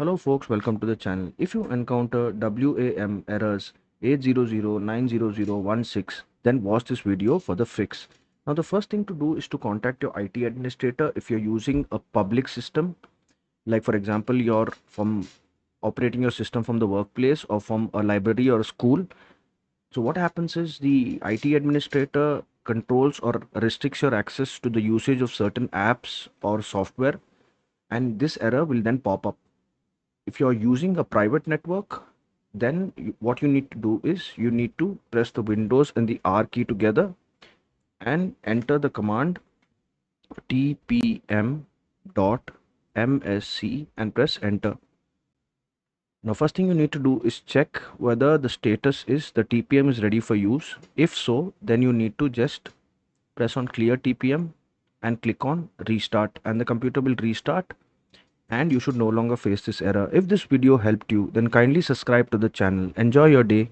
Hello folks, welcome to the channel. If you encounter WAM errors 800900016, then watch this video for the fix. Now the first thing to do is to contact your IT administrator if you're using a public system, like for example you're from operating your system from the workplace or from a library or a school. So what happens is the IT administrator controls or restricts your access to the usage of certain apps or software, and this error will then pop up. If you're using a private network, then what you need to do is you need to press the Windows and the R key together and enter the command tpm.msc and press enter. Now first thing you need to do is check whether the status is the TPM is ready for use. If so, then you need to just press on clear TPM and click on restart, and the computer will restart and you should no longer face this error. If this video helped you, then kindly subscribe to the channel. Enjoy your day.